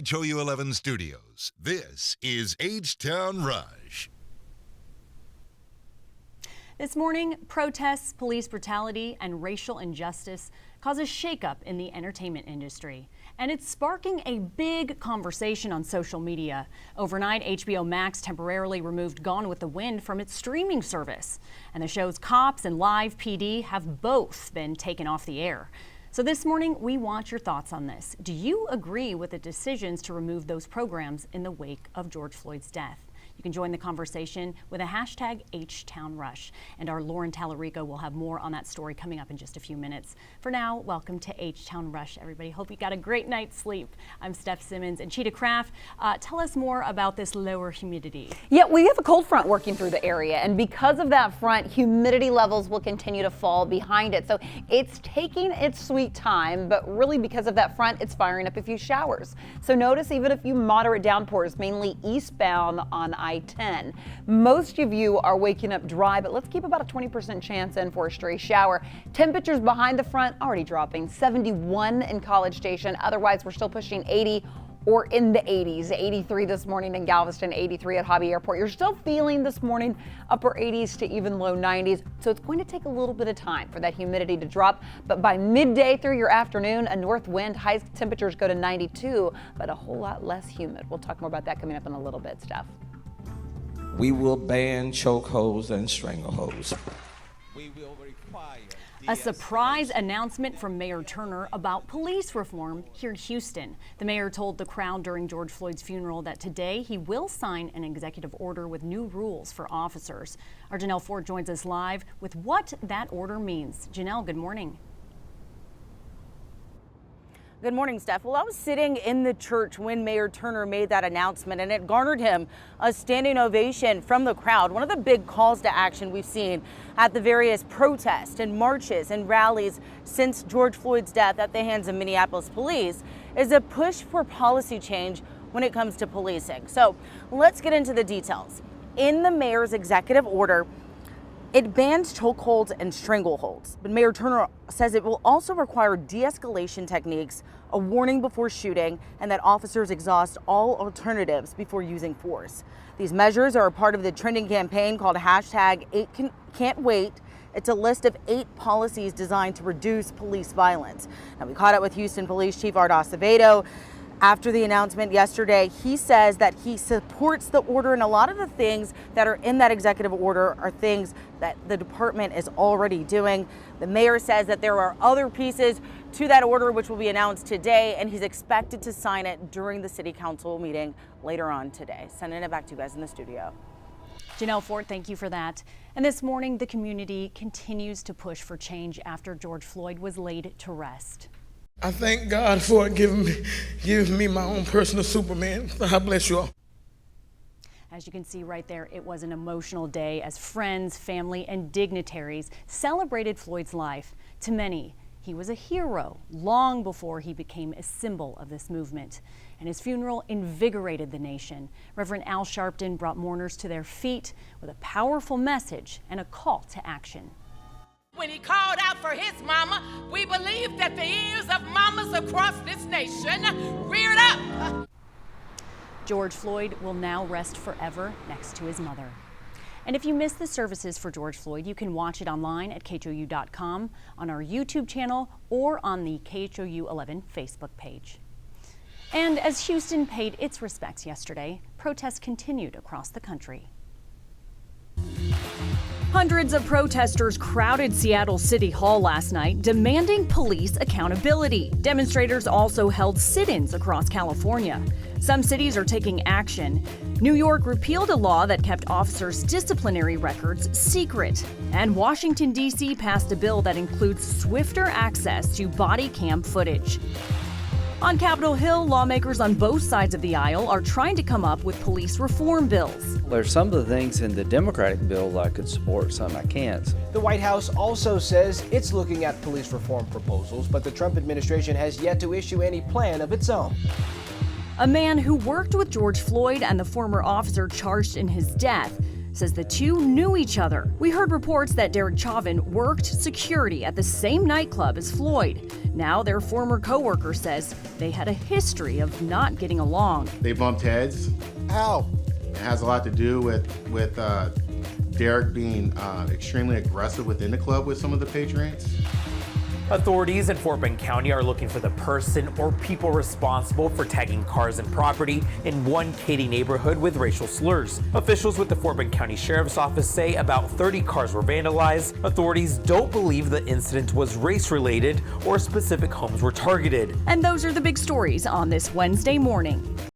KHOU 11 Studios. This is HTownRush. This morning, protests, police brutality, and racial injustice cause a shakeup in the entertainment industry. And it's sparking a big conversation on social media. Overnight, HBO Max temporarily removed Gone with the Wind from its streaming service. And the show's Cops and Live PD have both been taken off the air. So this morning, we want your thoughts on this. Do you agree with the decisions to remove those programs in the wake of George Floyd's death? You can join the conversation with a hashtag HTownRush. And our Lauren Tallarico will have more on that story coming up in just a few minutes. For now, welcome to HTownRush, everybody. Hope you got a great night's sleep. I'm Steph Simmons and Cheetah Craft. Tell us more about this lower humidity. Yeah, we have a cold front working through the area, and because of that front, humidity levels will continue to fall behind it. So it's taking its sweet time, but really because of that front, it's firing up a few showers. So notice even a few moderate downpours, mainly eastbound on I-10. Most of you are waking up dry, but let's keep about a 20% chance in for a stray shower. Temperatures behind the front already dropping, 71 in College Station. Otherwise, we're still pushing 80 or in the 80s. 83 this morning in Galveston, 83 at Hobby Airport. You're still feeling this morning upper 80s to even low 90s. So it's going to take a little bit of time for that humidity to drop. But by midday through your afternoon, a north wind, high temperatures go to 92, but a whole lot less humid. We'll talk more about that coming up in a little bit, Steph. We will ban chokeholds and strangleholds. We will require a surprise announcement from Mayor Turner about police reform here in Houston. The mayor told the crowd during George Floyd's funeral that today he will sign an executive order with new rules for officers. Our Janelle Ford joins us live with what that order means. Janelle, good morning. Good morning, Steph. Well, I was sitting in the church when Mayor Turner made that announcement, and it garnered him a standing ovation from the crowd. One of the big calls to action we've seen at the various protests and marches and rallies since George Floyd's death at the hands of Minneapolis police is a push for policy change when it comes to policing. So let's get into the details. In the mayor's executive order, it bans chokeholds and strangleholds, but Mayor Turner says it will also require de-escalation techniques, a warning before shooting, and that officers exhaust all alternatives before using force. These measures are a part of the trending campaign called hashtag 8Can'tWait. It's a list of 8 policies designed to reduce police violence. Now, we caught up with Houston Police Chief Art Acevedo after the announcement yesterday. He says that he supports the order, and a lot of the things that are in that executive order are things that the department is already doing. The mayor says that there are other pieces to that order which will be announced today, and he's expected to sign it during the city council meeting later on today. Sending it back to you guys in the studio. Janelle Ford, thank you for that. And this morning, the community continues to push for change after George Floyd was laid to rest. I thank God for giving me my own personal Superman. God bless you all. As you can see right there, it was an emotional day as friends, family, and dignitaries celebrated Floyd's life. To many, he was a hero long before he became a symbol of this movement. And his funeral invigorated the nation. Reverend Al Sharpton brought mourners to their feet with a powerful message and a call to action. When he called out for his mama, we believe that the ears of mamas across this nation reared up. George Floyd will now rest forever next to his mother. And if you missed the services for George Floyd, you can watch it online at KHOU.com, on our YouTube channel, or on the KHOU 11 Facebook page. And as Houston paid its respects yesterday, protests continued across the country. Hundreds of protesters crowded Seattle City Hall last night, demanding police accountability. Demonstrators also held sit-ins across California. Some cities are taking action. New York repealed a law that kept officers' disciplinary records secret. And Washington, D.C. passed a bill that includes swifter access to body cam footage. On Capitol Hill, lawmakers on both sides of the aisle are trying to come up with police reform bills. There's some of the things in the Democratic bill I could support, some I can't. The White House also says it's looking at police reform proposals, but the Trump administration has yet to issue any plan of its own. A man who worked with George Floyd and the former officer charged in his death says the two knew each other. We heard reports that Derek Chauvin worked security at the same nightclub as Floyd. Now their former co-worker says they had a history of not getting along. They bumped heads. How? It has a lot to do with Derek being extremely aggressive within the club with some of the patrons. Authorities in Fort Bend County are looking for the person or people responsible for tagging cars and property in one Katy neighborhood with racial slurs. Officials with the Fort Bend County Sheriff's Office say about 30 cars were vandalized. Authorities don't believe the incident was race-related or specific homes were targeted. And those are the big stories on this Wednesday morning.